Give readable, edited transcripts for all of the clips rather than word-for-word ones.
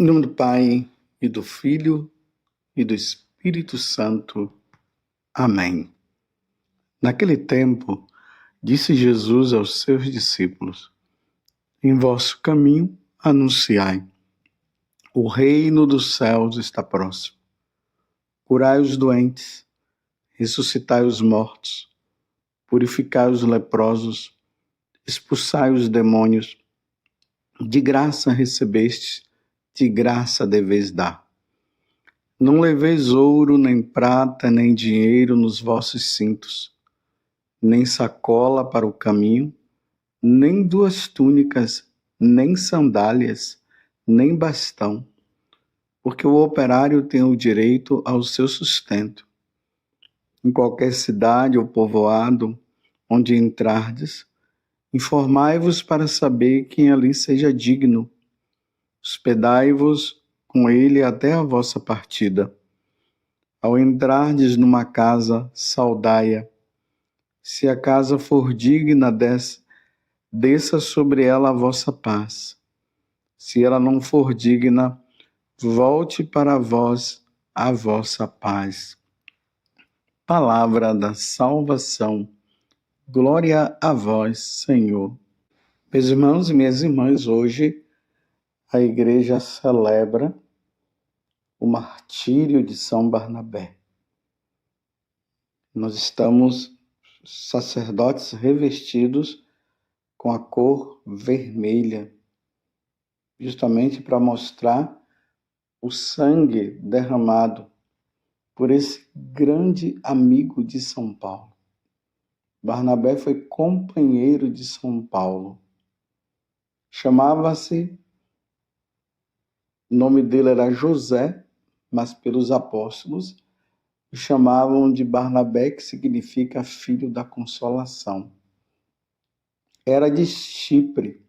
Em nome do Pai, e do Filho, e do Espírito Santo. Amém. Naquele tempo, disse Jesus aos seus discípulos: em vosso caminho anunciai, o reino dos céus está próximo. Curai os doentes, ressuscitai os mortos, purificai os leprosos, expulsai os demônios. De graça recebestes, de graça deveis dar. Não leveis ouro, nem prata, nem dinheiro nos vossos cintos, nem sacola para o caminho, nem 2 túnicas, nem sandálias, nem bastão, porque o operário tem o direito ao seu sustento. Em qualquer cidade ou povoado onde entrardes, informai-vos para saber quem ali seja digno. Hospedai-vos com ele até a vossa partida. Ao entrardes numa casa, saudai-a. Se a casa for digna, desça sobre ela a vossa paz. Se ela não for digna, volte para vós a vossa paz. Palavra da salvação. Glória a vós, Senhor. Meus irmãos e minhas irmãs, hoje a igreja celebra o martírio de São Barnabé. Nós estamos sacerdotes revestidos com a cor vermelha, justamente para mostrar o sangue derramado por esse grande amigo de São Paulo. Barnabé foi companheiro de São Paulo. Chamava-se, o nome dele era José, mas pelos apóstolos o chamavam de Barnabé, que significa filho da consolação. Era de Chipre.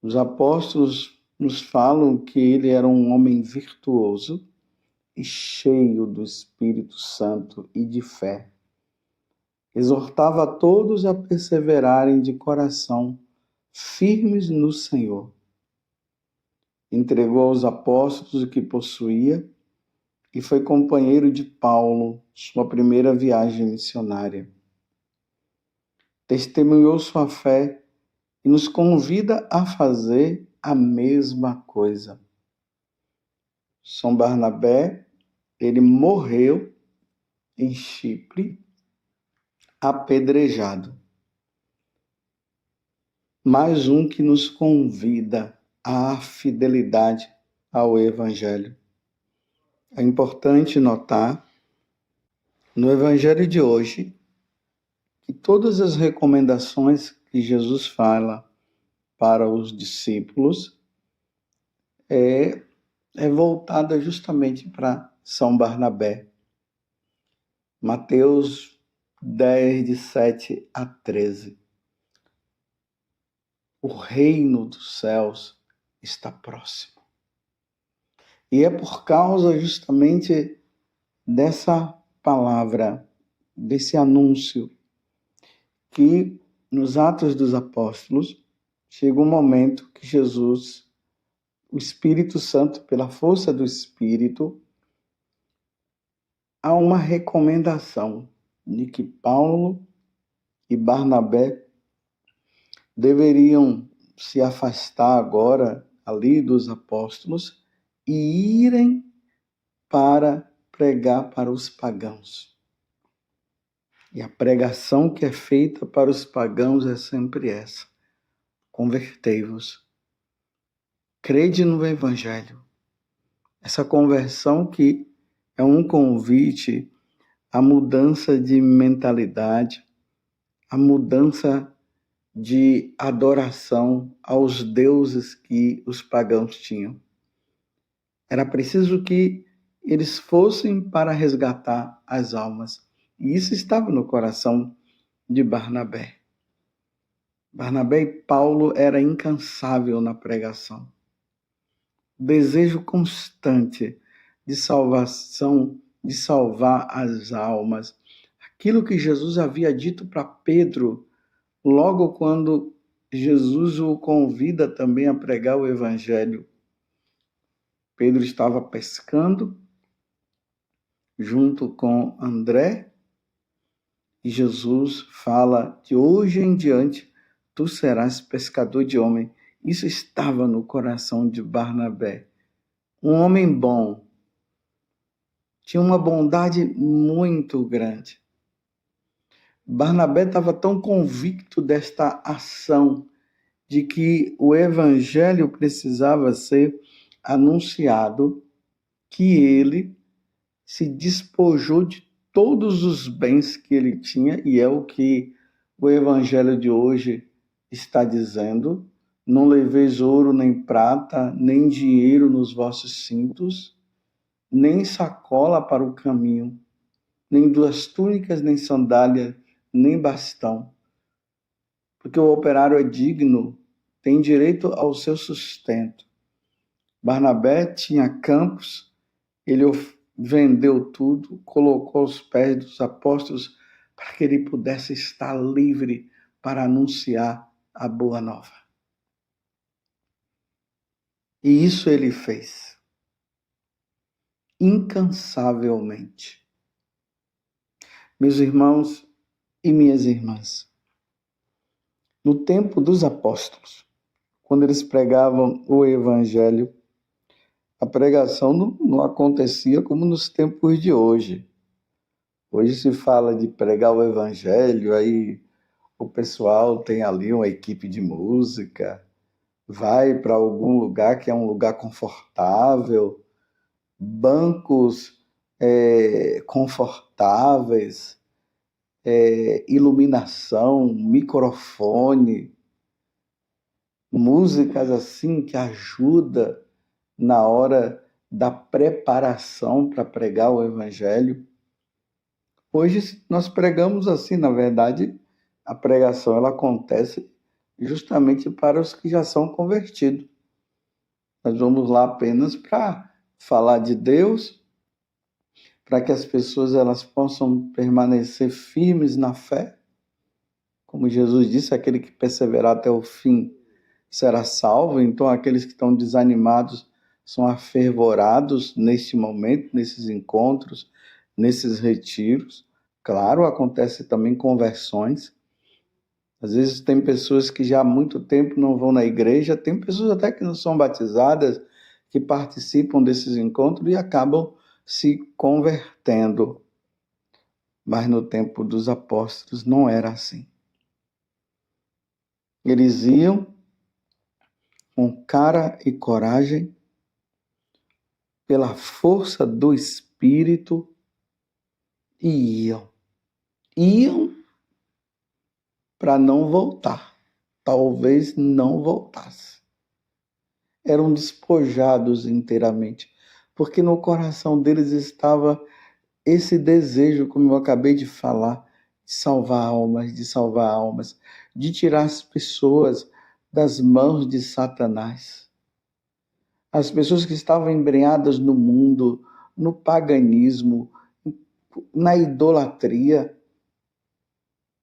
Os apóstolos nos falam que ele era um homem virtuoso e cheio do Espírito Santo e de fé. Exortava a todos a perseverarem de coração firmes no Senhor. Entregou aos apóstolos o que possuía e foi companheiro de Paulo, sua primeira viagem missionária. Testemunhou sua fé e nos convida a fazer a mesma coisa. São Barnabé, ele morreu em Chipre, apedrejado. Mais um que nos convida à fidelidade ao Evangelho. É importante notar, no Evangelho de hoje, que todas as recomendações que Jesus fala para os discípulos é voltada justamente para São Barnabé. Mateus 10, de 7 a 13. O reino dos céus está próximo. E é por causa justamente dessa palavra, desse anúncio, que nos Atos dos Apóstolos chega um momento que Jesus, o Espírito Santo, pela força do Espírito, há uma recomendação de que Paulo e Barnabé deveriam se afastar agora ali dos apóstolos e irem para pregar para os pagãos. E a pregação que é feita para os pagãos é sempre essa: convertei-vos. Crede no Evangelho. Essa conversão que é um convite à mudança de mentalidade, à mudança de adoração aos deuses que os pagãos tinham. Era preciso que eles fossem para resgatar as almas. E isso estava no coração de Barnabé. Barnabé e Paulo era incansável na pregação. Desejo constante de salvação, de salvar as almas. Aquilo que Jesus havia dito para Pedro, logo quando Jesus o convida também a pregar o Evangelho. Pedro estava pescando junto com André, e Jesus fala: de hoje em diante tu serás pescador de homem. Isso estava no coração de Barnabé. Um homem bom, tinha uma bondade muito grande. Barnabé estava tão convicto desta ação, de que o evangelho precisava ser anunciado, que ele se despojou de todos os bens que ele tinha, e é o que o evangelho de hoje está dizendo: não leveis ouro, nem prata, nem dinheiro nos vossos cintos, nem sacola para o caminho, nem duas túnicas, nem sandália, nem bastão. Porque o operário é digno, tem direito ao seu sustento. Barnabé tinha campos, ele vendeu tudo, colocou aos pés dos apóstolos para que ele pudesse estar livre para anunciar a boa nova. E isso ele fez, incansavelmente. Meus irmãos e minhas irmãs, no tempo dos apóstolos, quando eles pregavam o evangelho, a pregação não acontecia como nos tempos de hoje. Hoje se fala de pregar o evangelho, aí o pessoal tem ali uma equipe de música, vai para algum lugar que é um lugar confortável, bancos confortáveis, iluminação, microfone, músicas assim que ajudam na hora da preparação para pregar o evangelho. Hoje nós pregamos assim, na verdade, a pregação ela acontece justamente para os que já são convertidos. Nós vamos lá apenas para falar de Deus, para que as pessoas elas possam permanecer firmes na fé. Como Jesus disse, aquele que perseverar até o fim será salvo. Então, aqueles que estão desanimados são afervorados neste momento, nesses encontros, nesses retiros. Claro, acontece também conversões. Às vezes tem pessoas que já há muito tempo não vão na igreja, tem pessoas até que não são batizadas, que participam desses encontros e acabam se convertendo. Mas no tempo dos apóstolos não era assim. Eles iam com cara e coragem, pela força do Espírito, e iam. Iam para não voltar. Talvez não voltasse. Eram despojados inteiramente, porque no coração deles estava esse desejo, como eu acabei de falar, de salvar almas, de tirar as pessoas das mãos de Satanás. As pessoas que estavam embrenhadas no mundo, no paganismo, na idolatria,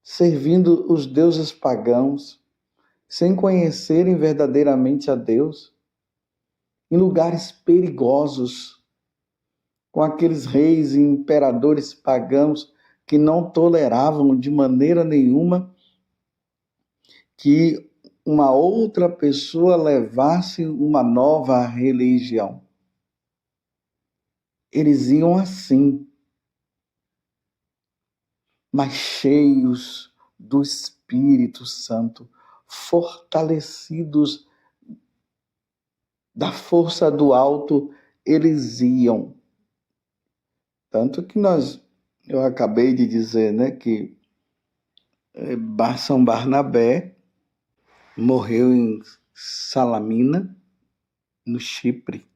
servindo os deuses pagãos, sem conhecerem verdadeiramente a Deus, em lugares perigosos, com aqueles reis e imperadores pagãos que não toleravam de maneira nenhuma que uma outra pessoa levasse uma nova religião. Eles iam assim, mas cheios do Espírito Santo, fortalecidos da força do alto, eles iam. Tanto que eu acabei de dizer, né, que São Barnabé morreu em Salamina, no Chipre.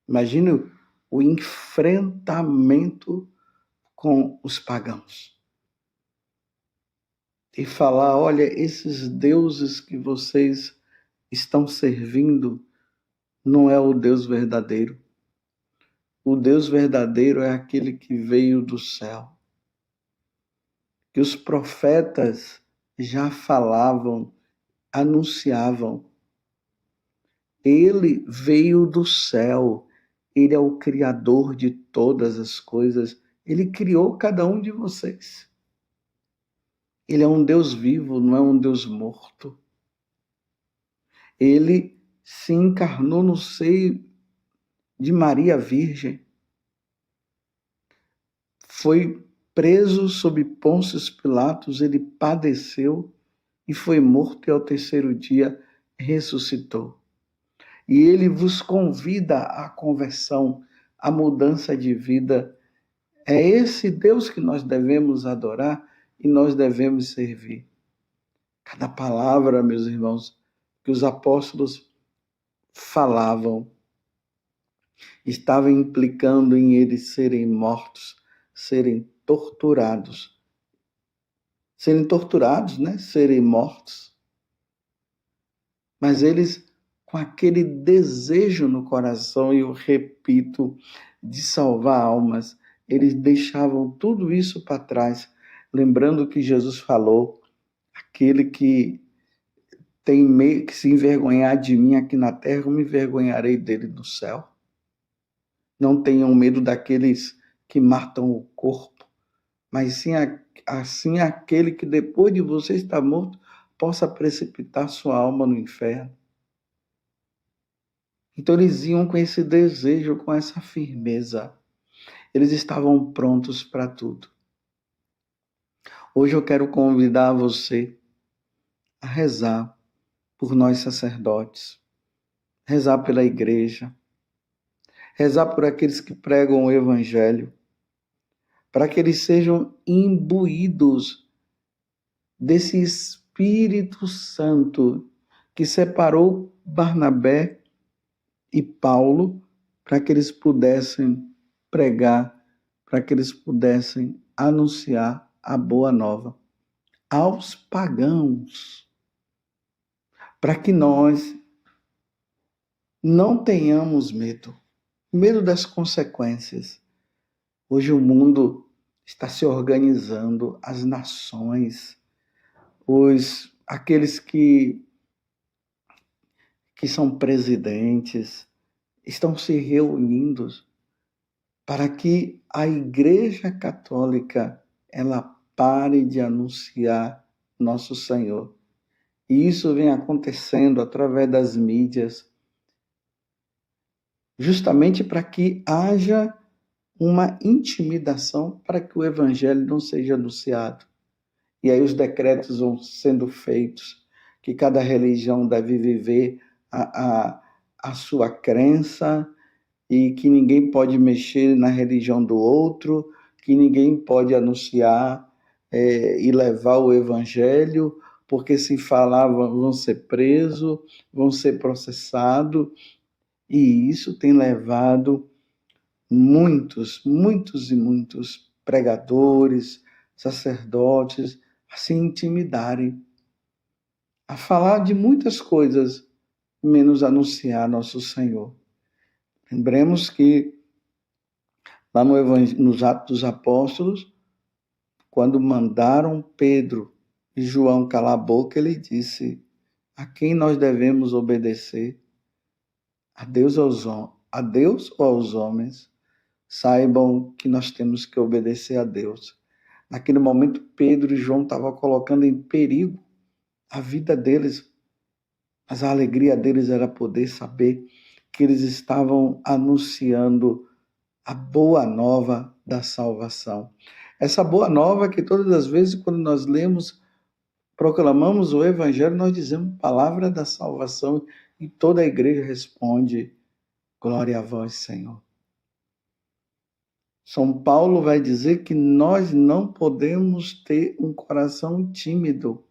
Imagine o enfrentamento com os pagãos. E falar, olha, esses deuses que vocês estão servindo não é o Deus verdadeiro. O Deus verdadeiro é aquele que veio do céu. Que os profetas já falavam, anunciavam. Ele veio do céu. Ele é o Criador de todas as coisas. Ele criou cada um de vocês. Ele é um Deus vivo, não é um Deus morto. Ele se encarnou no seio de Maria Virgem. Foi preso sob Pôncio Pilatos, ele padeceu e foi morto e ao terceiro dia ressuscitou. E ele vos convida à conversão, à mudança de vida. É esse Deus que nós devemos adorar e nós devemos servir. Cada palavra, meus irmãos, que os apóstolos falavam, estava implicando em eles serem mortos, serem torturados. Serem torturados, né? Serem mortos. Mas eles, com aquele desejo no coração, e eu repito, de salvar almas, eles deixavam tudo isso para trás, lembrando que Jesus falou, aquele que tem medo, que se envergonhar de mim aqui na terra, eu me envergonharei dele no céu. Não tenham medo daqueles que matam o corpo, mas sim assim aquele que depois de você estar morto, possa precipitar sua alma no inferno. Então eles iam com esse desejo, com essa firmeza. Eles estavam prontos para tudo. Hoje eu quero convidar você a rezar por nós sacerdotes, rezar pela igreja, rezar por aqueles que pregam o evangelho, para que eles sejam imbuídos desse Espírito Santo que separou Barnabé e Paulo para que eles pudessem pregar, para que eles pudessem anunciar a boa nova aos pagãos, para que nós não tenhamos medo das consequências. Hoje o mundo está se organizando, as nações, aqueles que são presidentes, estão se reunindo para que a Igreja Católica ela pare de anunciar nosso Senhor. E isso vem acontecendo através das mídias, justamente para que haja uma intimidação para que o Evangelho não seja anunciado. E aí os decretos vão sendo feitos, que cada religião deve viver a sua crença e que ninguém pode mexer na religião do outro, que ninguém pode anunciar e levar o evangelho, porque se falar vão ser presos, vão ser processados, e isso tem levado muitos e muitos pregadores, sacerdotes a se intimidarem, a falar de muitas coisas, menos anunciar nosso Senhor. Lembremos que lá nos Atos dos Apóstolos, quando mandaram Pedro e João calar a boca, ele disse: a quem nós devemos obedecer? A Deus ou aos homens? Saibam que nós temos que obedecer a Deus. Naquele momento, Pedro e João estavam colocando em perigo a vida deles, mas a alegria deles era poder saber que eles estavam anunciando a boa nova da salvação. Essa boa nova que todas as vezes quando nós lemos, proclamamos o evangelho, nós dizemos palavra da salvação e toda a igreja responde: glória a vós, Senhor. São Paulo vai dizer que nós não podemos ter um coração tímido.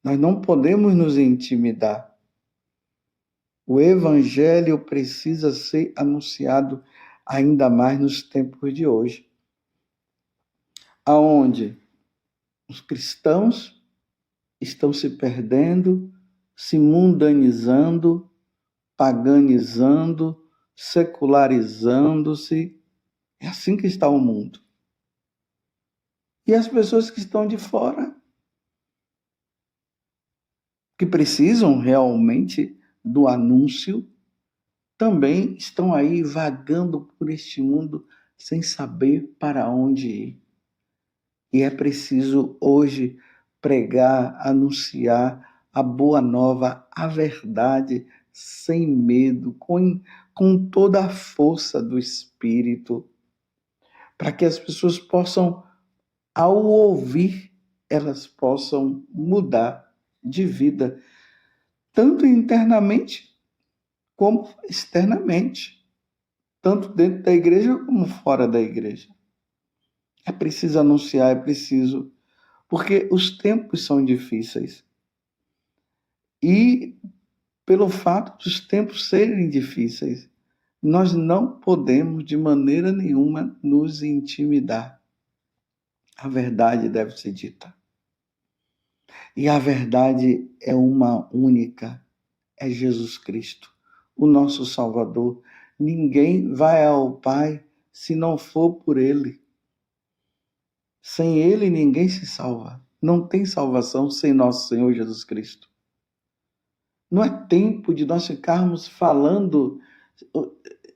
Nós não podemos nos intimidar. O evangelho precisa ser anunciado ainda mais nos tempos de hoje, aonde os cristãos estão se perdendo, se mundanizando, paganizando, secularizando-se. É assim que está o mundo. E as pessoas que estão de fora, que precisam realmente do anúncio também estão aí vagando por este mundo sem saber para onde ir. E é preciso hoje pregar, anunciar a boa nova, a verdade, sem medo, com toda a força do Espírito, para que as pessoas possam, ao ouvir, elas possam mudar de vida, tanto internamente como externamente, tanto dentro da igreja como fora da igreja. É preciso anunciar, é preciso, porque os tempos são difíceis. E pelo fato dos tempos serem difíceis, nós não podemos de maneira nenhuma nos intimidar. A verdade deve ser dita. E a verdade é uma única, é Jesus Cristo, o nosso Salvador. Ninguém vai ao Pai se não for por Ele. Sem Ele ninguém se salva. Não tem salvação sem nosso Senhor Jesus Cristo. Não é tempo de nós ficarmos falando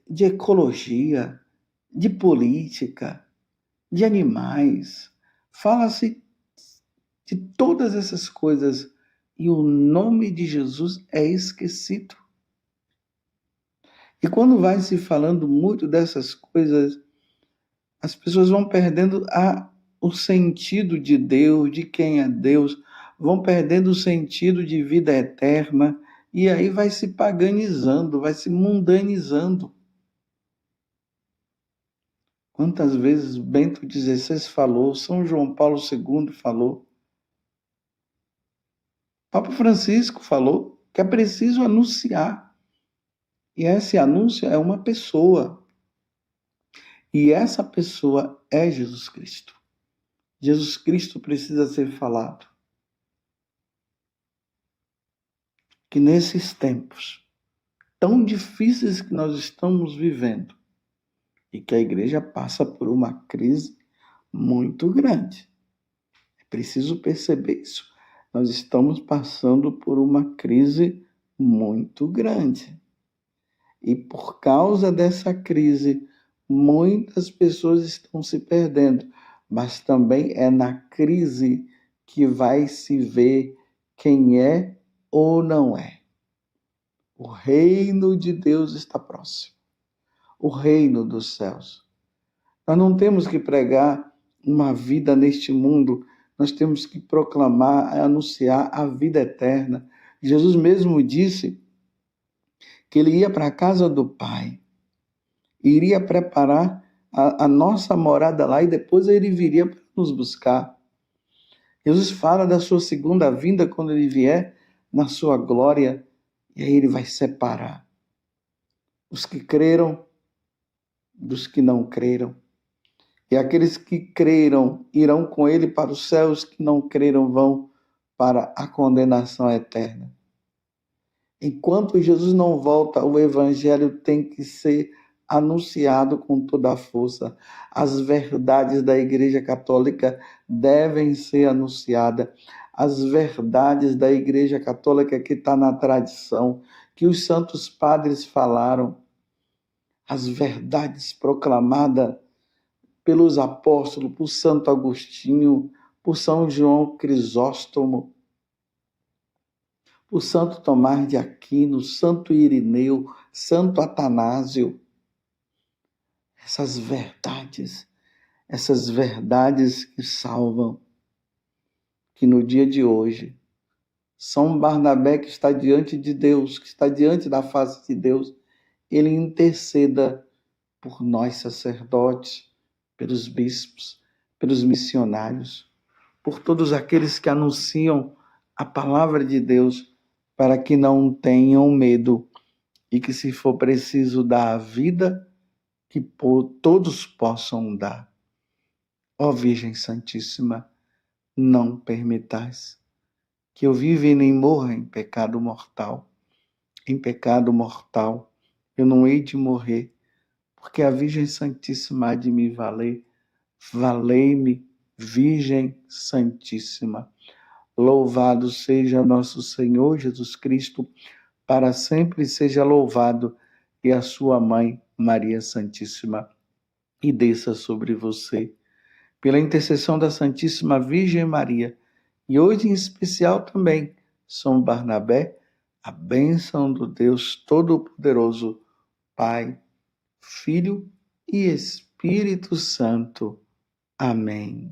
de ecologia, de política, de animais. Fala-se de todas essas coisas e o nome de Jesus é esquecido. E quando vai se falando muito dessas coisas, as pessoas vão perdendo o sentido de Deus, de quem é Deus, vão perdendo o sentido de vida eterna, e aí vai se paganizando, vai se mundanizando. Quantas vezes Bento XVI falou, São João Paulo II falou, Papa Francisco falou que é preciso anunciar. E esse anúncio é uma pessoa. E essa pessoa é Jesus Cristo. Jesus Cristo precisa ser falado. Que nesses tempos tão difíceis que nós estamos vivendo, e que a igreja passa por uma crise muito grande. É preciso perceber isso. Nós estamos passando por uma crise muito grande. E por causa dessa crise, muitas pessoas estão se perdendo. Mas também é na crise que vai se ver quem é ou não é. O reino de Deus está próximo. O reino dos céus. Nós não temos que pregar uma vida neste mundo, nós temos que proclamar, anunciar a vida eterna. Jesus mesmo disse que ele ia para a casa do Pai, iria preparar a nossa morada lá e depois ele viria para nos buscar. Jesus fala da sua segunda vinda quando ele vier na sua glória, e aí ele vai separar os que creram dos que não creram. E aqueles que creram irão com ele para os céus, que não creram vão para a condenação eterna. Enquanto Jesus não volta, o evangelho tem que ser anunciado com toda a força. As verdades da Igreja Católica devem ser anunciadas. As verdades da Igreja Católica que está na tradição, que os santos padres falaram, as verdades proclamadas pelos apóstolos, por Santo Agostinho, por São João Crisóstomo, por Santo Tomás de Aquino, Santo Irineu, Santo Atanásio. Essas verdades que salvam, que no dia de hoje, São Barnabé que está diante de Deus, que está diante da face de Deus, ele interceda por nós sacerdotes, pelos bispos, pelos missionários, por todos aqueles que anunciam a palavra de Deus, para que não tenham medo e que, se for preciso dar a vida, que todos possam dar. Ó Virgem Santíssima, não permitais que eu viva e nem morra em pecado mortal. Em pecado mortal eu não hei de morrer, porque a Virgem Santíssima há de me valer. Valei-me, Virgem Santíssima. Louvado seja nosso Senhor Jesus Cristo, para sempre seja louvado, e a sua mãe, Maria Santíssima, e desça sobre você. Pela intercessão da Santíssima Virgem Maria, e hoje em especial também, São Barnabé, a bênção do Deus Todo-Poderoso, Pai, Filho e Espírito Santo. Amém.